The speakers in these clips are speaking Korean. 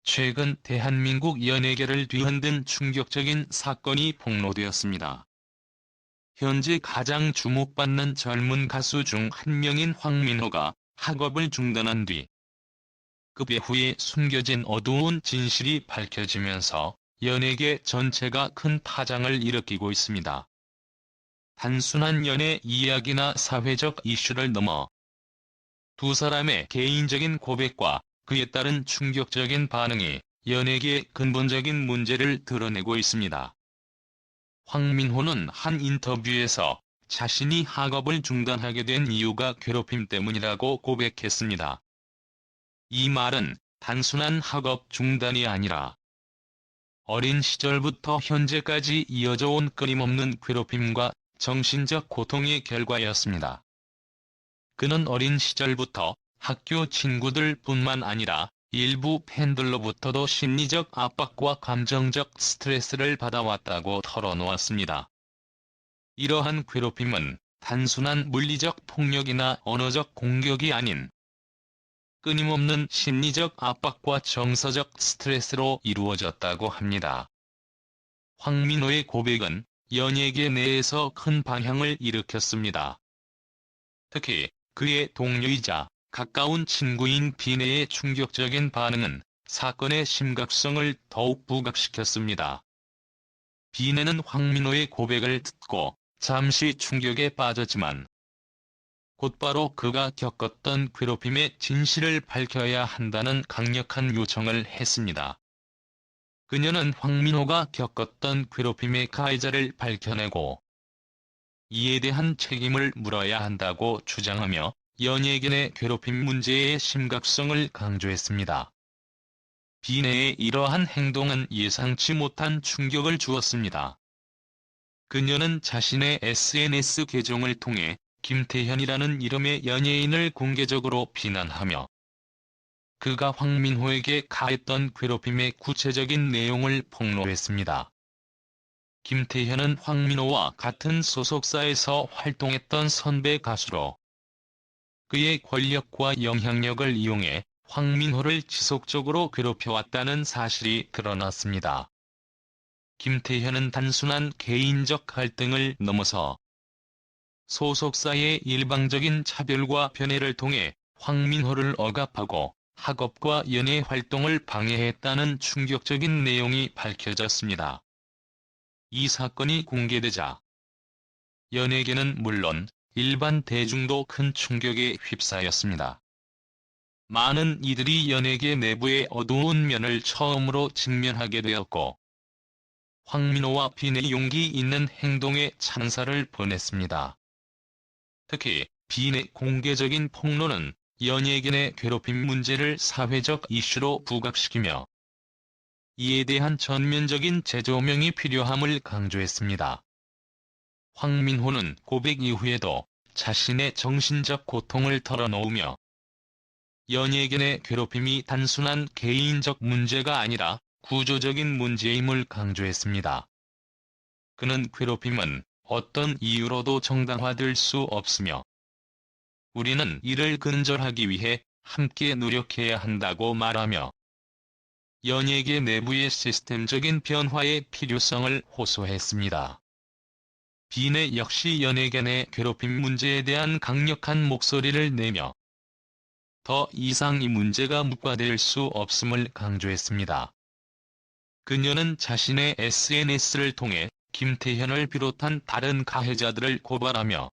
최근 대한민국 연예계를 뒤흔든 충격적인 사건이 폭로되었습니다. 현재 가장 주목받는 젊은 가수 중 한 명인 황민호가 학업을 중단한 뒤 그 배후에 숨겨진 어두운 진실이 밝혀지면서 연예계 전체가 큰 파장을 일으키고 있습니다. 단순한 연애 이야기나 사회적 이슈를 넘어 두 사람의 개인적인 고백과 그에 따른 충격적인 반응이 연예계의 근본적인 문제를 드러내고 있습니다. 황민호는 한 인터뷰에서 자신이 학업을 중단하게 된 이유가 괴롭힘 때문이라고 고백했습니다. 이 말은 단순한 학업 중단이 아니라 어린 시절부터 현재까지 이어져 온 끊임없는 괴롭힘과 정신적 고통의 결과였습니다. 그는 어린 시절부터 학교 친구들뿐만 아니라 일부 팬들로부터도 심리적 압박과 감정적 스트레스를 받아왔다고 털어놓았습니다. 이러한 괴롭힘은 단순한 물리적 폭력이나 언어적 공격이 아닌 끊임없는 심리적 압박과 정서적 스트레스로 이루어졌다고 합니다. 황민호의 고백은 연예계 내에서 큰 반향을 일으켰습니다. 특히 그의 동료이자 가까운 친구인 비네의 충격적인 반응은 사건의 심각성을 더욱 부각시켰습니다. 비네는 황민호의 고백을 듣고 잠시 충격에 빠졌지만 곧바로 그가 겪었던 괴롭힘의 진실을 밝혀야 한다는 강력한 요청을 했습니다. 그녀는 황민호가 겪었던 괴롭힘의 가해자를 밝혀내고 이에 대한 책임을 물어야 한다고 주장하며 연예계 내 괴롭힘 문제의 심각성을 강조했습니다. 비네의 이러한 행동은 예상치 못한 충격을 주었습니다. 그녀는 자신의 SNS 계정을 통해 김태현이라는 이름의 연예인을 공개적으로 비난하며 그가 황민호에게 가했던 괴롭힘의 구체적인 내용을 폭로했습니다. 김태현은 황민호와 같은 소속사에서 활동했던 선배 가수로 그의 권력과 영향력을 이용해 황민호를 지속적으로 괴롭혀왔다는 사실이 드러났습니다. 김태현은 단순한 개인적 갈등을 넘어서 소속사의 일방적인 차별과 편애를 통해 황민호를 억압하고 학업과 연예 활동을 방해했다는 충격적인 내용이 밝혀졌습니다. 이 사건이 공개되자 연예계는 물론 일반 대중도 큰 충격에 휩싸였습니다. 많은 이들이 연예계 내부의 어두운 면을 처음으로 직면하게 되었고 황민호와 비네의 용기 있는 행동에 찬사를 보냈습니다. 특히 비네의 공개적인 폭로는 연예계 내 괴롭힘 문제를 사회적 이슈로 부각시키며 이에 대한 전면적인 재조명이 필요함을 강조했습니다. 황민호는 고백 이후에도 자신의 정신적 고통을 털어놓으며 연예계 내 괴롭힘이 단순한 개인적 문제가 아니라 구조적인 문제임을 강조했습니다. 그는 괴롭힘은 어떤 이유로도 정당화될 수 없으며 우리는 이를 근절하기 위해 함께 노력해야 한다고 말하며 연예계 내부의 시스템적인 변화의 필요성을 호소했습니다. 비네 역시 연예계 내 괴롭힘 문제에 대한 강력한 목소리를 내며 더 이상 이 문제가 묵과될 수 없음을 강조했습니다. 그녀는 자신의 SNS를 통해 김태현을 비롯한 다른 가해자들을 고발하며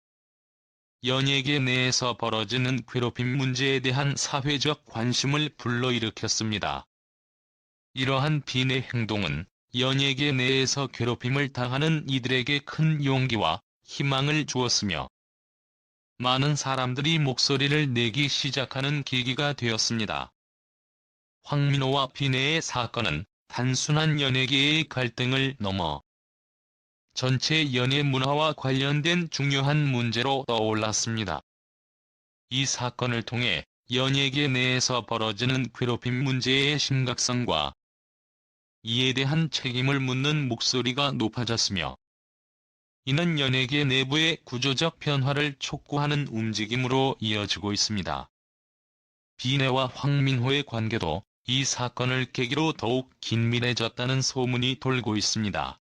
연예계 내에서 벌어지는 괴롭힘 문제에 대한 사회적 관심을 불러일으켰습니다. 이러한 비내 행동은 연예계 내에서 괴롭힘을 당하는 이들에게 큰 용기와 희망을 주었으며 많은 사람들이 목소리를 내기 시작하는 계기가 되었습니다. 황민호와 비네의 사건은 단순한 연예계의 갈등을 넘어 전체 연예 문화와 관련된 중요한 문제로 떠올랐습니다. 이 사건을 통해 연예계 내에서 벌어지는 괴롭힘 문제의 심각성과 이에 대한 책임을 묻는 목소리가 높아졌으며 이는 연예계 내부의 구조적 변화를 촉구하는 움직임으로 이어지고 있습니다. 비네와 황민호의 관계도 이 사건을 계기로 더욱 긴밀해졌다는 소문이 돌고 있습니다.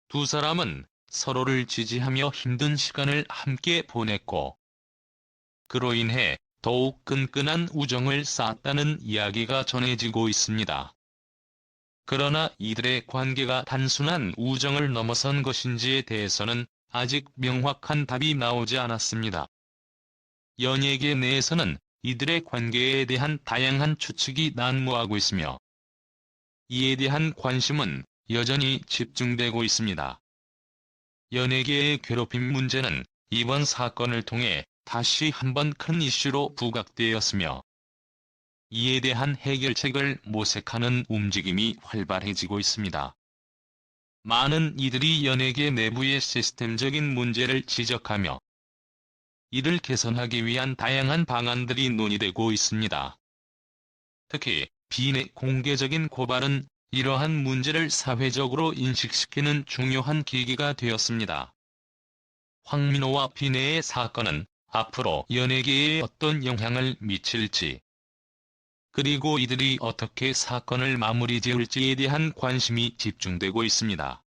두 사람은 서로를 지지하며 힘든 시간을 함께 보냈고, 그로 인해 더욱 끈끈한 우정을 쌓았다는 이야기가 전해지고 있습니다. 그러나 이들의 관계가 단순한 우정을 넘어선 것인지에 대해서는 아직 명확한 답이 나오지 않았습니다. 연예계 내에서는 이들의 관계에 대한 다양한 추측이 난무하고 있으며, 이에 대한 관심은 여전히 집중되고 있습니다. 연예계의 괴롭힘 문제는 이번 사건을 통해 다시 한번 큰 이슈로 부각되었으며, 이에 대한 해결책을 모색하는 움직임이 활발해지고 있습니다. 많은 이들이 연예계 내부의 시스템적인 문제를 지적하며, 이를 개선하기 위한 다양한 방안들이 논의되고 있습니다. 특히 비내 공개적인 고발은 이러한 문제를 사회적으로 인식시키는 중요한 계기가 되었습니다. 황민호와 비내의 사건은 앞으로 연예계에 어떤 영향을 미칠지, 그리고 이들이 어떻게 사건을 마무리 지을지에 대한 관심이 집중되고 있습니다.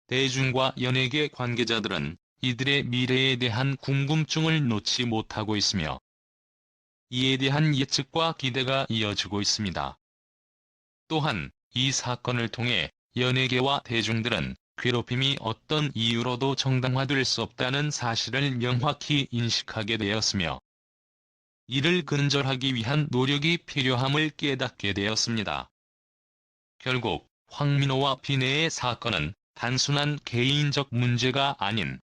대중과 연예계 관계자들은 이들의 미래에 대한 궁금증을 놓지 못하고 있으며, 이에 대한 예측과 기대가 이어지고 있습니다. 또한 이 사건을 통해 연예계와 대중들은 괴롭힘이 어떤 이유로도 정당화될 수 없다는 사실을 명확히 인식하게 되었으며, 이를 근절하기 위한 노력이 필요함을 깨닫게 되었습니다. 결국 황민호와 비내의 사건은 단순한 개인적 문제가 아닌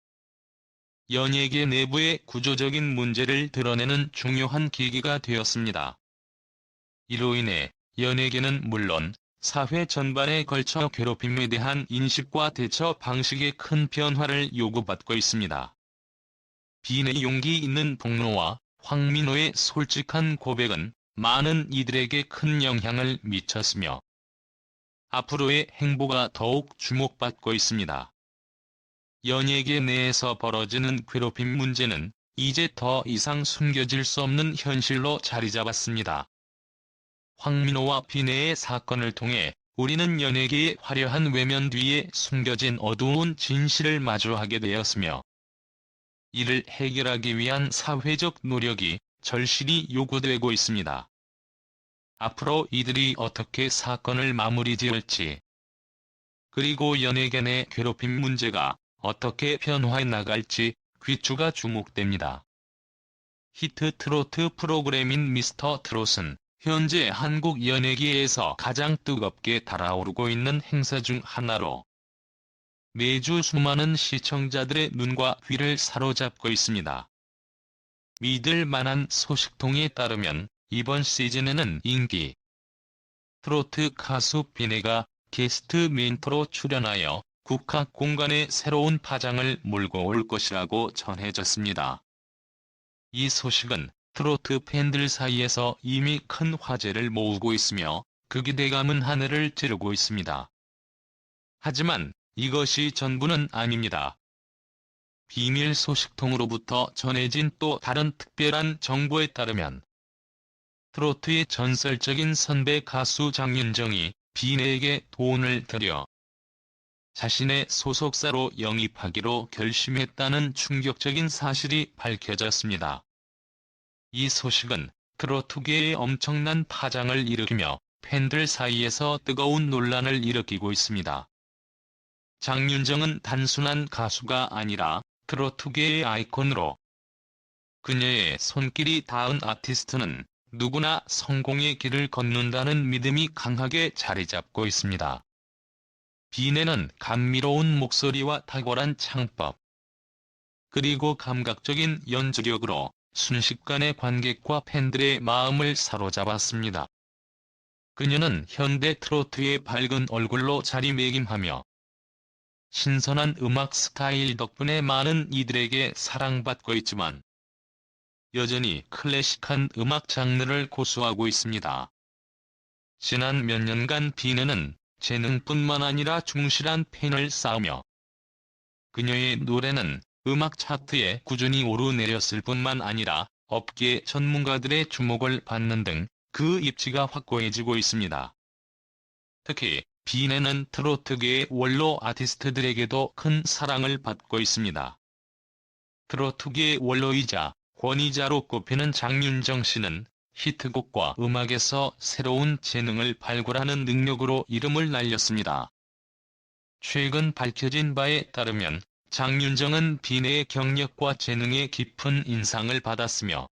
연예계 내부의 구조적인 문제를 드러내는 중요한 계기가 되었습니다. 이로 인해 연예계는 물론 사회 전반에 걸쳐 괴롭힘에 대한 인식과 대처 방식의 큰 변화를 요구받고 있습니다. 비내의 용기 있는 폭로와 황민호의 솔직한 고백은 많은 이들에게 큰 영향을 미쳤으며, 앞으로의 행보가 더욱 주목받고 있습니다. 연예계 내에서 벌어지는 괴롭힘 문제는 이제 더 이상 숨겨질 수 없는 현실로 자리 잡았습니다. 황민호와 비내의 사건을 통해 우리는 연예계의 화려한 외면 뒤에 숨겨진 어두운 진실을 마주하게 되었으며, 이를 해결하기 위한 사회적 노력이 절실히 요구되고 있습니다. 앞으로 이들이 어떻게 사건을 마무리 지을지, 그리고 연예계 내 괴롭힘 문제가 어떻게 변화해 나갈지 귀추가 주목됩니다. 히트 트로트 프로그램인 미스터 트롯은 현재 한국 연예계에서 가장 뜨겁게 달아오르고 있는 행사 중 하나로 매주 수많은 시청자들의 눈과 귀를 사로잡고 있습니다. 믿을 만한 소식통에 따르면 이번 시즌에는 인기 트로트 가수 비내가 게스트 멘토로 출연하여 국악 공간에 새로운 파장을 몰고 올 것이라고 전해졌습니다. 이 소식은 트로트 팬들 사이에서 이미 큰 화제를 모으고 있으며 그 기대감은 하늘을 찌르고 있습니다. 하지만 이것이 전부는 아닙니다. 비밀 소식통으로부터 전해진 또 다른 특별한 정보에 따르면, 트로트의 전설적인 선배 가수 장윤정이 비내에게 돈을 들여 자신의 소속사로 영입하기로 결심했다는 충격적인 사실이 밝혀졌습니다. 이 소식은 트로트계에 엄청난 파장을 일으키며 팬들 사이에서 뜨거운 논란을 일으키고 있습니다. 장윤정은 단순한 가수가 아니라 트로트계의 아이콘으로, 그녀의 손길이 닿은 아티스트는 누구나 성공의 길을 걷는다는 믿음이 강하게 자리 잡고 있습니다. 비내는 감미로운 목소리와 탁월한 창법, 그리고 감각적인 연주력으로 순식간에 관객과 팬들의 마음을 사로잡았습니다. 그녀는 현대 트로트의 밝은 얼굴로 자리매김하며 신선한 음악 스타일 덕분에 많은 이들에게 사랑받고 있지만, 여전히 클래식한 음악 장르를 고수하고 있습니다. 지난 몇 년간 비내는 재능뿐만 아니라 충실한 팬을 쌓으며, 그녀의 노래는 음악 차트에 꾸준히 오르내렸을 뿐만 아니라 업계 전문가들의 주목을 받는 등 그 입지가 확고해지고 있습니다. 특히 비네는 트로트계의 원로 아티스트들에게도 큰 사랑을 받고 있습니다. 트로트계의 원로이자 권위자로 꼽히는 장윤정 씨는 히트곡과 음악에서 새로운 재능을 발굴하는 능력으로 이름을 날렸습니다. 최근 밝혀진 바에 따르면 장윤정은 비네의 경력과 재능에 깊은 인상을 받았으며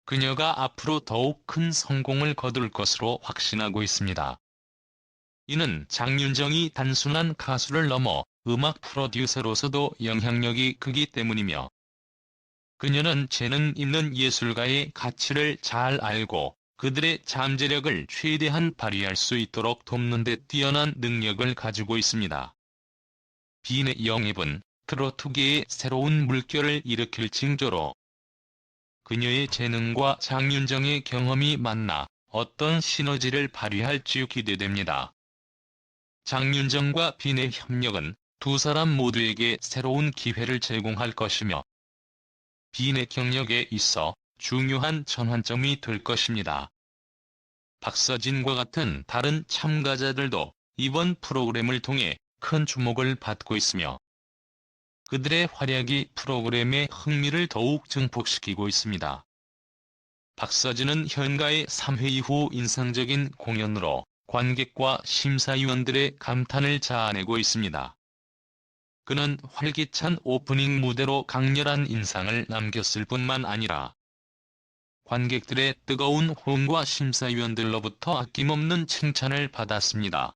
그녀가 앞으로 더욱 큰 성공을 거둘 것으로 확신하고 있습니다. 이는 장윤정이 단순한 가수를 넘어 음악 프로듀서로서도 영향력이 크기 때문이며 그녀는 재능 있는 예술가의 가치를 잘 알고 그들의 잠재력을 최대한 발휘할 수 있도록 돕는 데 뛰어난 능력을 가지고 있습니다. 비네 영입은 트로트계에 새로운 물결을 일으킬 징조로 그녀의 재능과 장윤정의 경험이 만나 어떤 시너지를 발휘할지 기대됩니다. 장윤정과 비네 협력은 두 사람 모두에게 새로운 기회를 제공할 것이며 비네 경력에 있어 중요한 전환점이 될 것입니다. 박서진과 같은 다른 참가자들도 이번 프로그램을 통해 큰 주목을 받고 있으며 그들의 활약이 프로그램의 흥미를 더욱 증폭시키고 있습니다. 박서진은 현가의 3회 이후 인상적인 공연으로 관객과 심사위원들의 감탄을 자아내고 있습니다. 그는 활기찬 오프닝 무대로 강렬한 인상을 남겼을 뿐만 아니라 관객들의 뜨거운 호응과 심사위원들로부터 아낌없는 칭찬을 받았습니다.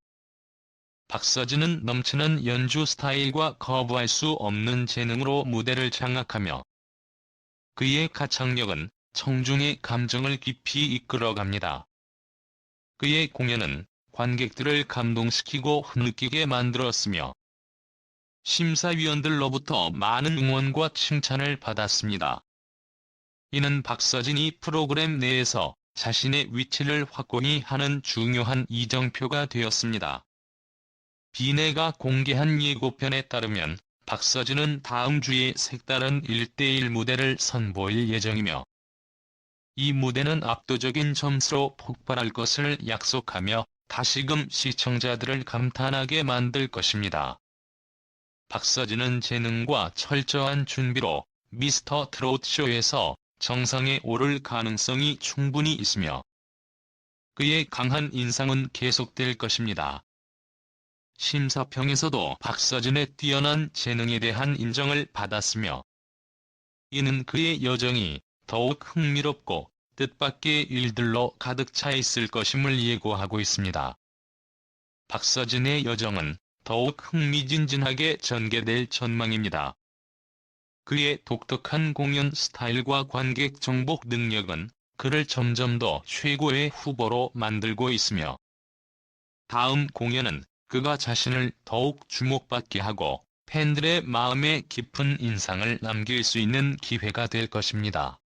박서진은 넘치는 연주 스타일과 거부할 수 없는 재능으로 무대를 장악하며 그의 가창력은 청중의 감정을 깊이 이끌어갑니다. 그의 공연은 관객들을 감동시키고 흐느끼게 만들었으며 심사위원들로부터 많은 응원과 칭찬을 받았습니다. 이는 박서진이 프로그램 내에서 자신의 위치를 확고히 하는 중요한 이정표가 되었습니다. 비네가 공개한 예고편에 따르면 박서진은 다음 주에 색다른 1대1 무대를 선보일 예정이며 이 무대는 압도적인 점수로 폭발할 것을 약속하며 다시금 시청자들을 감탄하게 만들 것입니다. 박서진은 재능과 철저한 준비로 미스터 트롯쇼에서 정상에 오를 가능성이 충분히 있으며 그의 강한 인상은 계속될 것입니다. 심사평에서도 박서진의 뛰어난 재능에 대한 인정을 받았으며 이는 그의 여정이 더욱 흥미롭고 뜻밖의 일들로 가득 차 있을 것임을 예고하고 있습니다. 박서진의 여정은 더욱 흥미진진하게 전개될 전망입니다. 그의 독특한 공연 스타일과 관객 정복 능력은 그를 점점 더 최고의 후보로 만들고 있으며 다음 공연은 그가 자신을 더욱 주목받게 하고 팬들의 마음에 깊은 인상을 남길 수 있는 기회가 될 것입니다.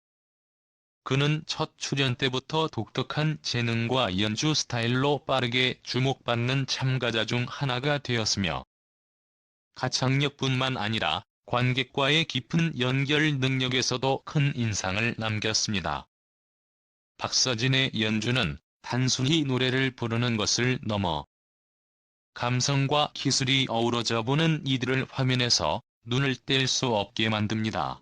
그는 첫 출연 때부터 독특한 재능과 연주 스타일로 빠르게 주목받는 참가자 중 하나가 되었으며 가창력뿐만 아니라 관객과의 깊은 연결 능력에서도 큰 인상을 남겼습니다. 박서진의 연주는 단순히 노래를 부르는 것을 넘어 감성과 기술이 어우러져 보는 이들을 화면에서 눈을 뗄 수 없게 만듭니다.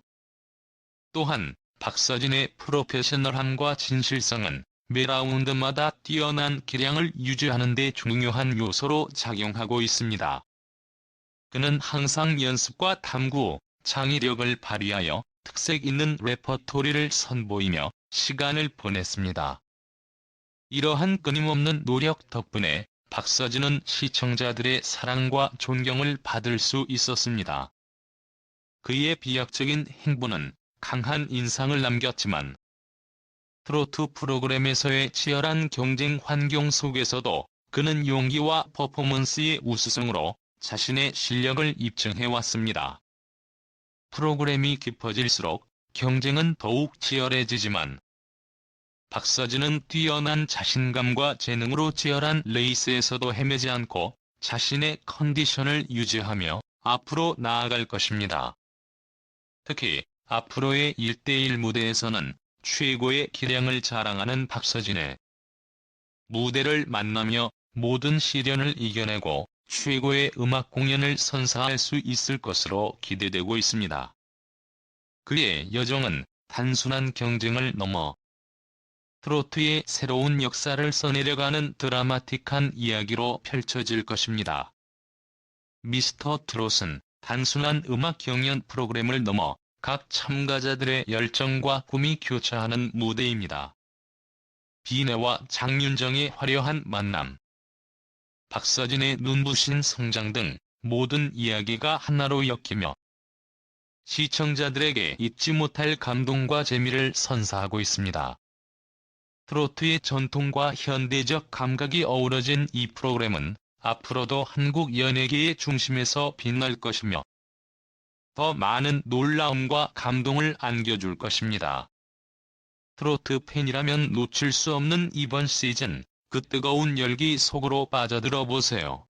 또한 박서진의 프로페셔널함과 진실성은 매 라운드마다 뛰어난 기량을 유지하는 데 중요한 요소로 작용하고 있습니다. 그는 항상 연습과 탐구, 창의력을 발휘하여 특색 있는 레퍼토리를 선보이며 시간을 보냈습니다. 이러한 끊임없는 노력 덕분에 박서진은 시청자들의 사랑과 존경을 받을 수 있었습니다. 그의 비약적인 행보는 강한 인상을 남겼지만 트로트 프로그램에서의 치열한 경쟁 환경 속에서도 그는 용기와 퍼포먼스의 우수성으로 자신의 실력을 입증해왔습니다. 프로그램이 깊어질수록 경쟁은 더욱 치열해지지만 박서진은 뛰어난 자신감과 재능으로 치열한 레이스에서도 헤매지 않고 자신의 컨디션을 유지하며 앞으로 나아갈 것입니다. 특히 앞으로의 1대1 무대에서는 최고의 기량을 자랑하는 박서진의 무대를 만나며 모든 시련을 이겨내고 최고의 음악 공연을 선사할 수 있을 것으로 기대되고 있습니다. 그의 여정은 단순한 경쟁을 넘어 트로트의 새로운 역사를 써내려가는 드라마틱한 이야기로 펼쳐질 것입니다. 미스터 트롯은 단순한 음악 경연 프로그램을 넘어 각 참가자들의 열정과 꿈이 교차하는 무대입니다. 비네와 장윤정의 화려한 만남, 박서진의 눈부신 성장 등 모든 이야기가 하나로 엮이며 시청자들에게 잊지 못할 감동과 재미를 선사하고 있습니다. 트로트의 전통과 현대적 감각이 어우러진 이 프로그램은 앞으로도 한국 연예계의 중심에서 빛날 것이며 더 많은 놀라움과 감동을 안겨줄 것입니다. 트로트 팬이라면 놓칠 수 없는 이번 시즌, 그 뜨거운 열기 속으로 빠져들어 보세요.